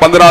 15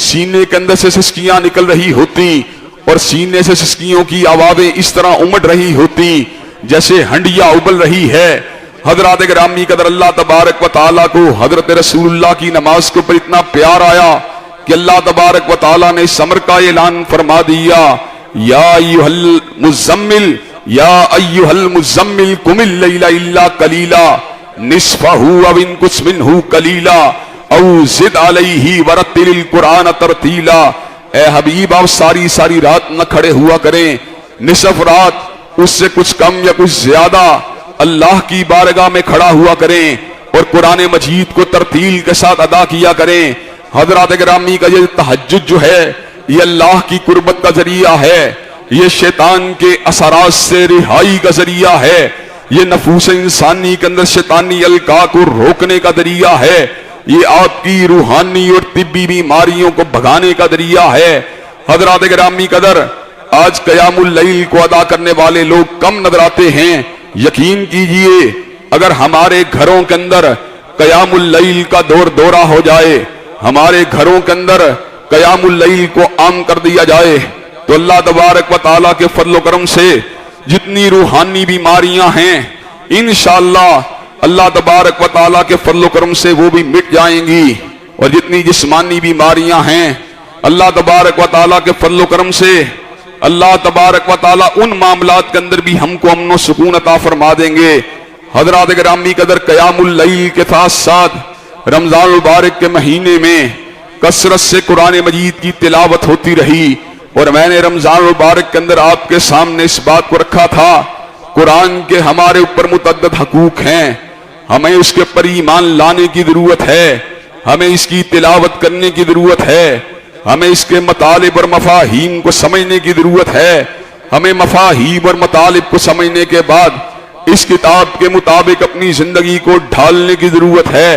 सीने के अंदर से सिसकियां निकल रही होती और सीने से सिसकियों की आवाजें इस तरह उमड़ रही होती जैसे हंडिया उबल रही है। हजरात गिरामी कदर अल्लाह तबारक व तआला को हजरत रसूलुल्लाह की नमाज के ऊपर इतना प्यार आया कि अल्लाह तबारक व तआला ने इस अमर का ऐलान फरमा दिया, या अय्युहल मुज़म्मिल कुमिल लैला इल्ला कलीला निस्फहु अव इनकुस मिनहु कलीला औ ज़िद अलैहि वरत्तिलिल कुरान तरतीला। ए हबीब, आप सारी सारी रात न खड़े हुआ करें, निसफ रात उससे कुछ कम या कुछ ज्यादा अल्लाह की बारगाह में खड़ा हुआ करें और कुरान मजीद को तरतील के साथ अदा किया करें। हजरात गिरामी का ये तहज्जुद जो है ये अल्लाह की कुर्बत का जरिया है, ये शैतान के असरात से रिहाई का जरिया है, ये नफूस इंसानी के अंदर शैतानी अलका को रोकने का जरिया है, ये आपकी रूहानी और तिब्बी बीमारियों को भगाने का जरिया है। हजरात गिरामी कदर, आज क़यामुल लैल को अदा करने वाले लोग कम नजर आते हैं। यकीन कीजिए, अगर हमारे घरों के अंदर क़यामुल लैल का दौर दौरा हो जाए, हमारे घरों के अंदर क़यामुल लैल को आम कर दिया जाए, तो अल्लाह तबारक व तआला के फजल करम से जितनी रूहानी बीमारियां हैं इंशाअल्लाह अल्लाह तबारक व तआला के फजल करम से वो भी मिट जाएंगी। और जितनी जिस्मानी बीमारियां हैं अल्लाह तबारक व तआला के फजल करम से अल्लाह तबारक व तआला उन मामलात के अंदर भी हमको अमन व सुकून अता फरमा देंगे। हजरात गिरामी कदर, क़यामुल लैल के साथ साथ रमजान मुबारक के महीने में कसरत से कुरान मजीद की तिलावत होती रही और मैंने रमजान मुबारक के अंदर आपके सामने इस बात को रखा था, कुरान के हमारे ऊपर मुतअद्दिद हकूक हैं, हमें उसके ऊपर ईमान लाने की जरूरत है, हमें इसकी तिलावत करने की जरूरत है, हमें इसके मतालिब और मफाहीम को समझने की जरूरत है, हमें मफाहीम और मतालिब को समझने के बाद इस किताब के मुताबिक अपनी जिंदगी को ढालने की जरूरत है,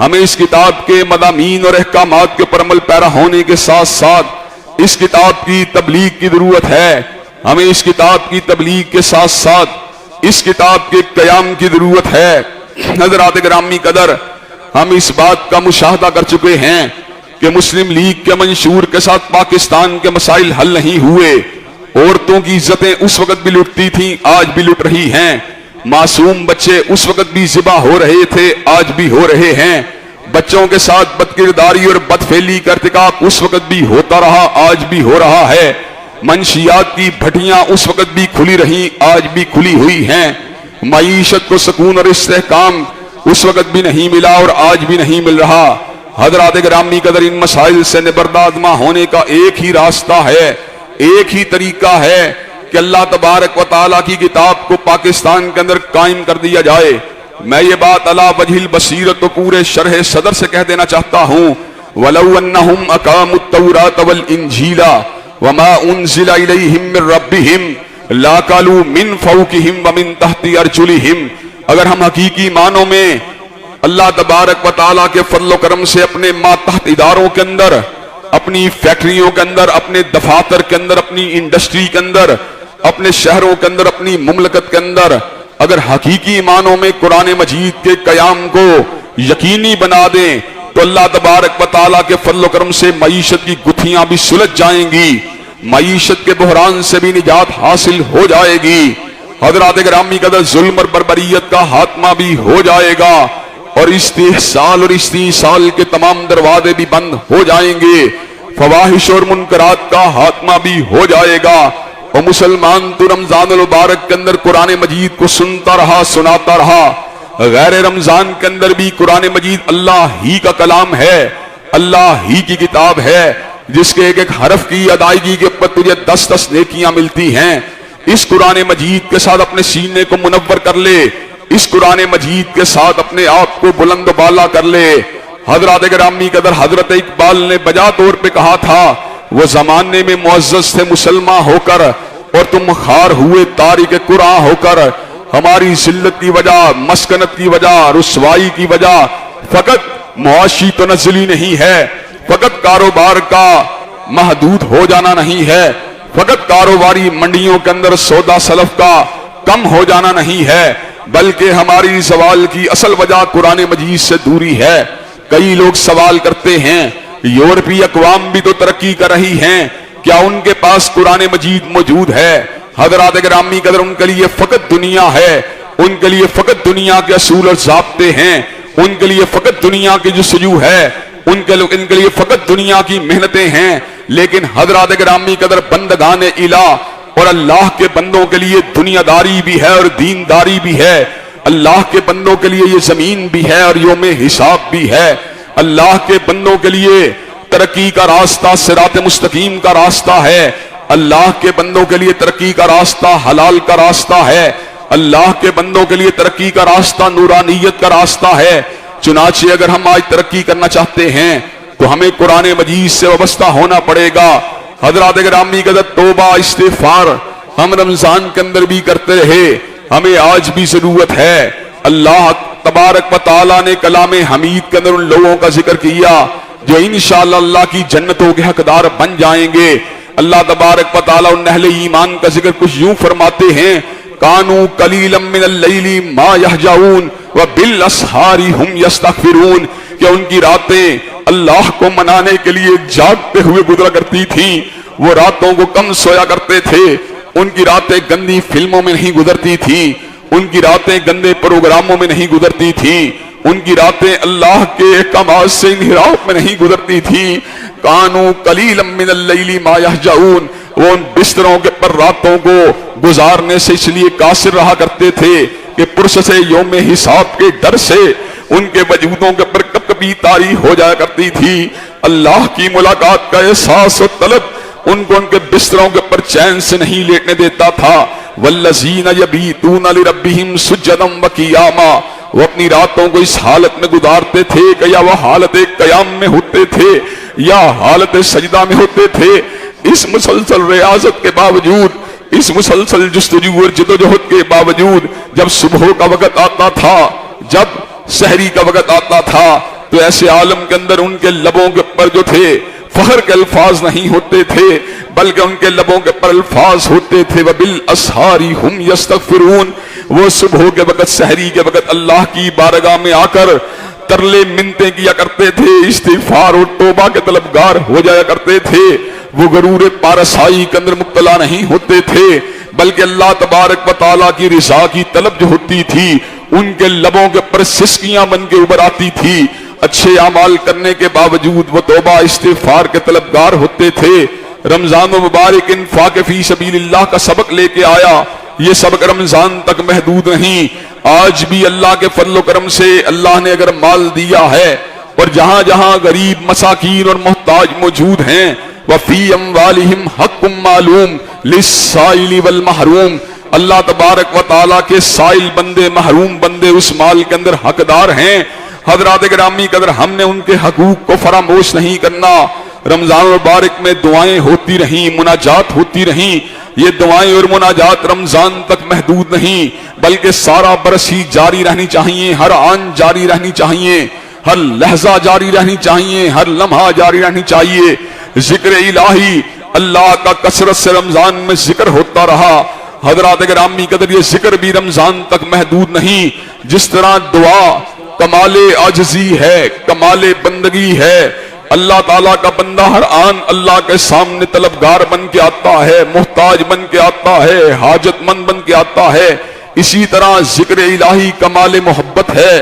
हमें इस किताब के मदामीन और अहकामात के ऊपर अमल पैरा होने के साथ साथ इस किताब की तबलीग की जरूरत है, हमें इस किताब की तबलीग के साथ साथ इस किताब के कयाम की जरूरत है। हज़रात गिरामी कदर, हम इस बात का मुशाहदा कर चुके हैं कि मुस्लिम लीग के मंशूर के साथ पाकिस्तान के मसाइल हल नहीं हुए। औरतों की इज्जतें उस वक्त भी लुटती थीं, आज भी लुट रही हैं। मासूम बच्चे उस वक्त भी ज़िबा हो रहे थे, आज भी हो रहे हैं। बच्चों के साथ बदकिरदारी और बदफेली का इर्तिकाब उस वक्त भी होता रहा, आज भी हो रहा है। मंशियात की भट्टियां उस वक्त भी खुली रही, आज भी खुली हुई हैं। मईशत को सुकून और इस्तेहकाम उस वक्त भी नहीं मिला और आज भी नहीं मिल रहा। हज़रात गिरामी कदर, इन मसाइल से निबरदादमा होने का एक ही रास्ता है, एक ही तरीका है कि अल्लाह तबारक व तआला की किताब को पाकिस्तान के अंदर कायम कर दिया जाए। मैं ये बात अला वजहिल बसीरत तो पूरे शरह सदर से कह देना चाहता हूँ, वलौ अन्नहुम अकामुत तौरात वल इंजीला वमा उनजिला इलैहिम मिर रब्बिहिम लाकालू मिन फौकिहिम व मिन तहती अर्जुलिहिम। अगर हम हकीकी मानों में अल्लाह तबारक व तआला के फजल करम से अपने मातहत इदारों के अंदर, अपनी फैक्ट्रियों के अंदर, अपने दफातर के अंदर, अपनी इंडस्ट्री के अंदर, अपने शहरों के अंदर, अपनी मुमलकत के अंदर अगर हकीकी मानों में कुरान मजीद के कयाम को यकीनी बना दें तो अल्लाह तबारक व तआला के फजल करम से मईशत की गुत्थियां भी सुलझ जाएंगी, मईशत के बहरान से भी निजात हासिल हो जाएगी। हज़रात गिरामी कदर, जुल्म और बर्बरियत का हात्मा भी हो जाएगा और इस्तिहसाल और इस्तीसाल के तमाम दरवाजे भी बंद हो जाएंगे। फवाहिश और मुनकरात का हात्मा भी हो जाएगा और मुसलमान तो रमजान मुबारक के अंदर कुरान मजीद को सुनता रहा, सुनाता रहा। गैर रमजान के अंदर भी कुरान मजीद अल्लाह ही का कलाम है, अल्लाह ही की किताब है, जिसके एक एक हरफ की अदायगी के ऊपर तुझे 10-10 नेकियां मिलती हैं। इस कुरान मजीद के साथ अपने सीने को मुनव्वर कर ले, इस कुरान मजीद के साथ अपने आप को बुलंद बाला कर ले। हज़रात गिरामी कदर, हजरत इकबाल ने बजा तौर पे कहा था, वो जमाने में मुअज़्ज़ज़ थे मुसलमान होकर और तुम खार हुए तारिक कुरान होकर। हमारी जिल्लत की वजह, मस्कनत की वजह, रुसवाई की वजह फकत मुआशी तो नज़ली नहीं है, फकत कारोबार का महदूद हो जाना नहीं है, फकत कारोबारी मंडियों के अंदर सौदा सलफ का कम हो जाना नहीं है, बल्कि हमारी सवाल की असल वजह कुरान मजीद से दूरी है। कई लोग सवाल करते हैं यूरोपीय अक़वाम भी तो तरक्की कर रही हैं, क्या उनके पास कुरान मजीद मौजूद है? हज़रात गिरामी कदर, उनके लिए फकत दुनिया है, उनके लिए फकत दुनिया के असूल और ज़ाब्ते हैं, उनके लिए फकत दुनिया की जस्तजू है, इनके लिए फकत दुनिया की मेहनतें हैं। लेकिन हज़रात गिरामी कदर, बंदगान इलाह और अल्लाह के बंदों के लिए दुनियादारी भी है और दीनदारी भी है। अल्लाह के बंदों के लिए ये जमीन भी है और यौम हिसाब भी है। अल्लाह के बंदों के लिए तरक्की का रास्ता सिरात मुस्तकीम का रास्ता है। अल्लाह के बंदों के लिए तरक्की का रास्ता हलाल का रास्ता है। अल्लाह के बंदों के लिए तरक्की का रास्ता नूरानियत का रास्ता है। चुनाचे अगर हम आज तरक्की करना चाहते हैं तो हमें कुरान मजीद से वाबस्ता होना पड़ेगा। हज़रात गिरामी कदर, तौबा इस्तिग़फ़ार हम रमजान के अंदर भी करते रहे, हमें आज भी जरूरत है। अल्लाह तबारक व तआला ने कलाम हमीद के अंदर उन लोगों का जिक्र किया जो इंशाअल्लाह अल्लाह की जन्नतों के हकदार बन जाएंगे। अल्लाह तबारक व तआला उन अहले ईमान का जिक्र कुछ यूं फरमाते हैं, कानू कलीलम मिनल लैली मा यहजाऊन व बिल असहारी हुम यस्तगफिरून, कि उनकी रातें अल्लाह को मनाने के लिए जागते हुए गुजरा करती थी। वो रातों को कम सोया करते थे। उनकी रातें गंदी फिल्मों में नहीं गुजरती थी, उनकी रातें गंदे प्रोग्रामों में नहीं गुजरती थी, उनकी रातें अल्लाह के अहकामात से इन्हिराफ में नहीं गुजरती थी। कानू कलीलम मिनल लैली मा यहजाऊन, वो उन बिस्तरों के पर रातों को गुजारने से इसलिए कासिर रहा करते थे कि पुरुष से यौम हिसाब के डर से उनके वजूदों के पर कब कभी तारी हो जाया करती थी। अल्लाह की मुलाकात का एहसास और तलब उनको उनके बिस्तरों के ऊपर चैन से नहीं लेटने देता था। वल्लज़ीना यबीतूना लिरब्बिहिम सुज्जदम व क़ियामा, वो अपनी रातों को इस हालत में गुजारते थे कि या वह हालत क़याम में होते थे या हालत सजदा में होते थे। इस मुसलसल रियाजत के बावजूद, इस मुसलसल जुस्तजू और जदोजहद के बावजूद, जब सुबह का वक़्त आता था, जब सहरी का वक़्त आता था, तो ऐसे आलम के अंदर उनके लबों के ऊपर जो थे फखर के अल्फाज नहीं होते थे, बल्कि उनके लबों के पर अल्फाज होते थे वबिल असहारी हुम यस्तगफिरून। वो सुबह के वक़्त, सहरी के वक़्त अल्लाह की बारगाह में आकर तरले मिन्नतें किया करते थे, इस्तिग़फ़ार और तौबा के तलबगार हो जाया करते थे। वो गरूर पारसाई के अंदर मुब्तला नहीं होते थे, बल्कि अल्लाह तबारक व तआला की रिज़ा की तलब जो होती थी उनके लबों के पर सिसकियां बन के उभर आती थी। अच्छे अमाल करने के बावजूद वो तौबा इस्तिग़फ़ार के तलबगार होते थे। रमजान मुबारक इन्फ़ाक़ फ़ी सबीलिल्लाह का सबक लेके आया। ये सबक रमजान तक महदूद नहीं, आज भी अल्लाह के फज़ल करम से अल्लाह ने अगर माल दिया है और जहां जहां गरीब मसाकीन और मोहताज मौजूद हैं, वफ़ी अम्वालिहिम हक़्क़ुम मालूम लिस्साइल वल महरूम, अल्लाह तबारक व तआला के साइल बंदे, महरूम बंदे उस माल के अंदर हकदार हैं। हज़रात गिरामी कदर, हमने उनके हकूक को फरामोश नहीं करना। रमजान मुबारक में दुआएं होती रहीं, मुनाजात होती रहीं। ये दुआएं और मुनाजात रमजान तक महदूद नहीं, बल्कि सारा बरस ही जारी रहनी चाहिए, हर आन जारी रहनी चाहिए, हर लहजा जारी रहनी चाहिए, हर लम्हा जारी रहनी चाहिए। जिक्र इलाही अल्लाह का कसरत से रमजान में जिक्र होता रहा। हज़रात गिरामी कदर, ये जिक्र भी रमजान तक महदूद नहीं। जिस तरह दुआ कमाले आजजी है, कमाले बंदगी है, अल्लाह ताला का बंदा हर आन अल्लाह के सामने तलबगार बन के आता है, मोहताज बन के आता है, हाजतमंद बन के आता है। इसी तरह जिक्र इलाही कमाले मोहब्बत है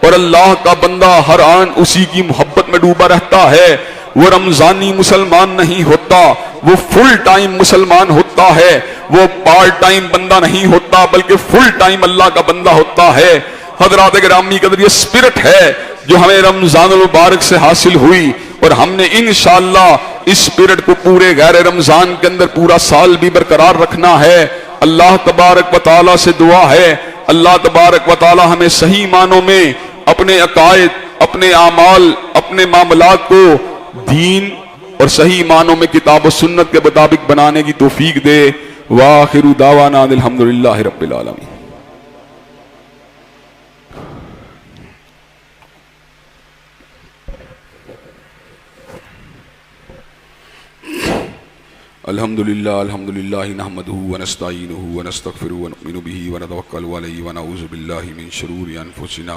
और अल्लाह का बंदा हर आन उसी की मोहब्बत में डूबा रहता है। वो रमजानी मुसलमान नहीं होता, वो फुल टाइम मुसलमान होता है। वो पार्ट टाइम बंदा नहीं होता, बल्कि फुल टाइम अल्लाह का बंदा होता है। हज़रात गिरामी कदर, ये स्पिरिट है जो हमें रमजान मुबारक से हासिल हुई और हमने इंशाअल्लाह इस स्पिरिट को पूरे गैर रमजान के अंदर पूरा साल भी बरकरार रखना है। अल्लाह तबारक व तआला से दुआ है, अल्लाह तबारक व तआला हमें सही मानों में अपने अकायद, अपने आमाल, अपने मामलात को दीन और सही मानों में किताब और सुन्नत के मुताबिक बनाने की तौफीक दे। वाखिरु दावाना अल्हम्दुलिल्लाहि रब्बिल आलमीन। अल्हम्दुलिल्लाह अल्हम्दुलिल्लाह नहमदुहु व नस्तईनुहु व नस्तगफिरुहु व नुमिनु बिही व नतवक्कलु अलैहि व नऊज़ु बिल्लाहि मिन शुरूरि अनफुसिना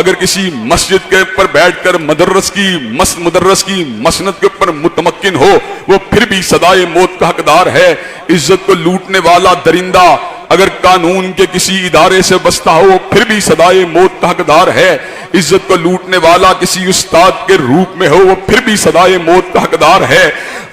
अगर किसी मस्जिद के ऊपर बैठकर मुदर्रस की मसनद के ऊपर मुतमक्किन हो, वो फिर भी सदाए मौत का हकदार है। इज्जत को लूटने वाला दरिंदा अगर कानून के किसी इदारे से बसता हो, वो फिर भी सदाए मौत का हकदार है। इज्जत को लूटने वाला किसी उस्ताद के रूप में हो, वो फिर भी सदाए मौत का हकदार है।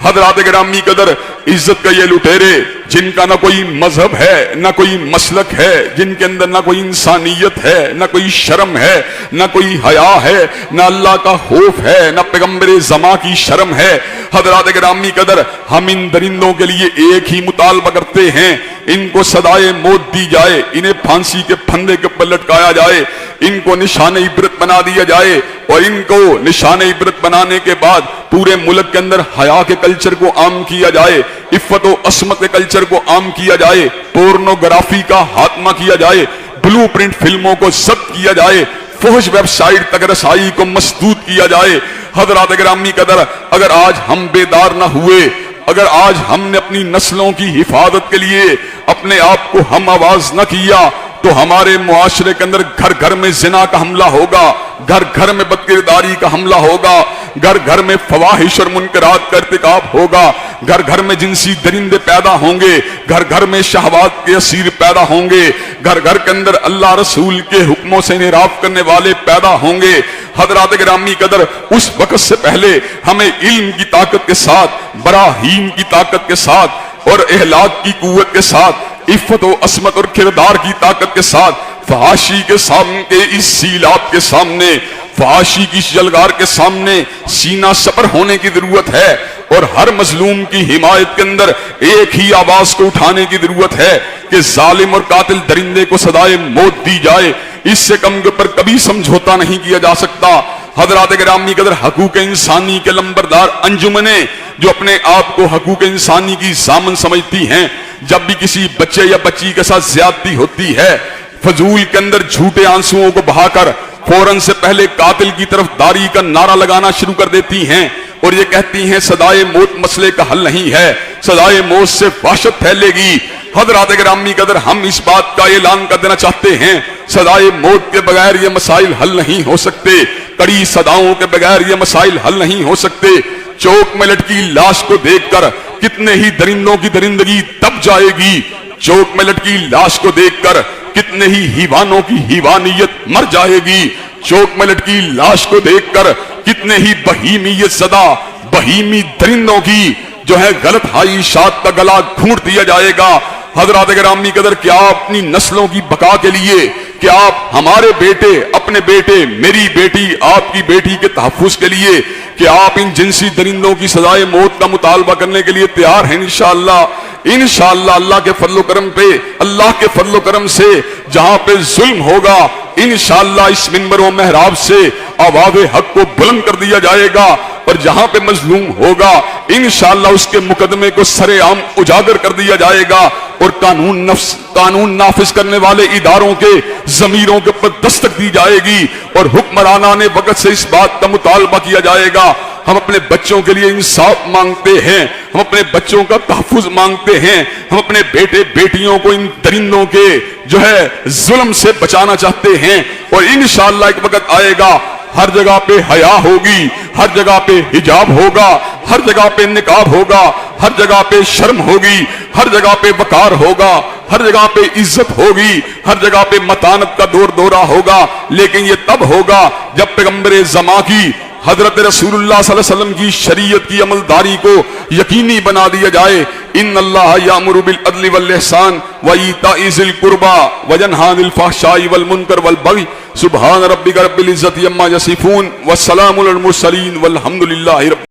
हजरात गिरामी कदर, इज्जत का ये लुटेरे जिनका ना कोई मजहब है, ना कोई मसलक है, जिनके अंदर ना कोई इंसानियत है, ना कोई शर्म है, ना कोई हया है, ना अल्लाह का खौफ है, ना पैगंबर जमा की शर्म है। हजरात गिरामी कदर, हम इन दरिंदों के लिए एक ही मुतालबा करते हैं, इनको सदाए मौत दी जाए, इन्हें फांसी के फंदे के ऊपर लटकाया जाए, इनको निशान इबरत बना दिया जाए, और इनको निशान इबरत बनाने के बाद पूरे मुल्क के अंदर हया के कल्चर को आम किया जाए, इफ्फत व अस्मत के कल्चर को आम किया जाए, पोर्नोग्राफी का खात्मा किया जाए, ब्लूप्रिंट फिल्मों को जब्त किया जाए, फहश वेबसाइट तक रसाई को मसदूद किया जाए। हजरात गिरामी कदर, अगर आज हम बेदार न हुए, अगर आज हमने अपनी नस्लों की हिफाजत के लिए अपने आप को हम आवाज न किया, तो हमारे मुआशरे के अंदर घर घर में जिना का हमला होगा, घर घर में बदकिरदारी का हमला होगा, घर घर में फवाहिश और मुनकरात का इर्तिकाब होगा, घर घर में जिनसी दरिंदे पैदा होंगे, घर घर में शहवात के असीर पैदा होंगे, घर घर के अंदर अल्लाह रसूल के हुक्मों से इनराफ करने वाले पैदा होंगे। हजरात गिरामी कदर, उस वक्त से पहले हमें इल्म की ताकत के साथ, बराहीन की ताकत के साथ और एहलाक की कुव्वत के साथ, इफ्फत व अस्मत और किरदार की ताकत के साथ, फहाशी के सामने, इस सीलाब के सामने, फहाशी की जलगार के सामने सीना सपर होने की जरूरत है, और हर मजलूम की हिमायत के अंदर एक ही आवाज को उठाने की जरूरत है कि जालिम और कातिल दरिंदे को सदाए मौत दी जाए। इससे कम के ऊपर कभी समझौता नहीं किया जा सकता। हजरात गिरामी कदर, हकूक इंसानी के लंबरदार अंजुमने जो अपने आप को हकूक इंसानी की जामन समझती हैं, जब भी किसी बच्चे या बच्ची के साथ ज्यादती होती है, फजूल के अंदर झूठे आंसुओं को बहाकर फौरन से पहले कातिल की तरफ दारी का नारा लगाना शुरू कर देती हैं, और ये कहती हैं सदाए मौत मसले का हल नहीं है, सदाए मौत से वहशत फैलेगी। हजरात गिरामी कदर, हम इस बात का ऐलान कर देना चाहते हैं, सदाए मौत के बगैर ये मसाइल हल नहीं हो सकते, कड़ी सदाओं के बगैर ये मसाइल हल नहीं हो सकते। चौक में लटकी लाश को देखकर कितने ही दरिंदों की दरिंदगी दब जाएगी, चौक में लटकी लाश को देखकर कितने ही हीवानों की हीवानियत मर जाएगी, चौक में लटकी लाश को देखकर कितने ही बहीमियत सदा बहीमी दरिंदों की जो है गलत हाइशात का गला घूंट दिया जाएगा। हजरात गिरामी कदर, क्या अपनी नस्लों की बका के लिए, क्या आप हमारे बेटे, अपने बेटे, मेरी बेटी, आपकी बेटी के तहफ्फुज के लिए, क्या आप इन जिनसी दरिंदों की सजाए मौत का मुतालबा करने के लिए तैयार हैं? इंशाअल्लाह, इंशाअल्लाह अल्लाह के फजल करम पे, अल्लाह के फजल करम से जहां पे जुल्म होगा, इंशाअल्लाह इस मिंबर व महराब से आवाज़ हक को बुलंद कर दिया जाएगा, और जहां पे मजलूम होगा इंशाअल्लाह उसके मुकदमे को सरेआम उजागर कर दिया जाएगा, और कानून नाफिज करने वाले इदारों के जमीरों के ऊपर दस्तक दी जाएगी, और हुक्मरानाने वक्त से इस बात का मुतालबा किया जाएगा। हम अपने बच्चों के लिए इंसाफ मांगते हैं, हम अपने बच्चों का तहफ्फुज मांगते हैं, हम अपने बेटे बेटियों को इन दरिंदों के जो है जुल्म से बचाना चाहते हैं, और इंशाअल्लाह एक वक्त आएगा हर जगह पे हया होगी, हर जगह पे हिजाब होगा, हर जगह पे निकाब होगा, हर जगह पे शर्म होगी, हर जगह पे वकार होगा, हर जगह पे इज्जत होगी, हर जगह पे मतानत का दौर दौरा होगा। लेकिन ये तब होगा जब पैगंबर जमा की हजरत रसूलुल्लाह सल्लल्लाहु अलैहि वसल्लम की शरीयत की अमलदारी को यकीनी बना दिया जाए। इन्नल्लाह यामुरु बिल अदलि वल इहसान व ईताइ ज़िल कुर्बा व यनहा अनिल फ़हशाइ वल मुनकर वल बग़ी। सुब्हान रब्बिका रब्बिल इज़्ज़ति अम्मा यसिफून व सलामुल मुरसलीन वल्हम्दुलिल्लाहि रब्बिल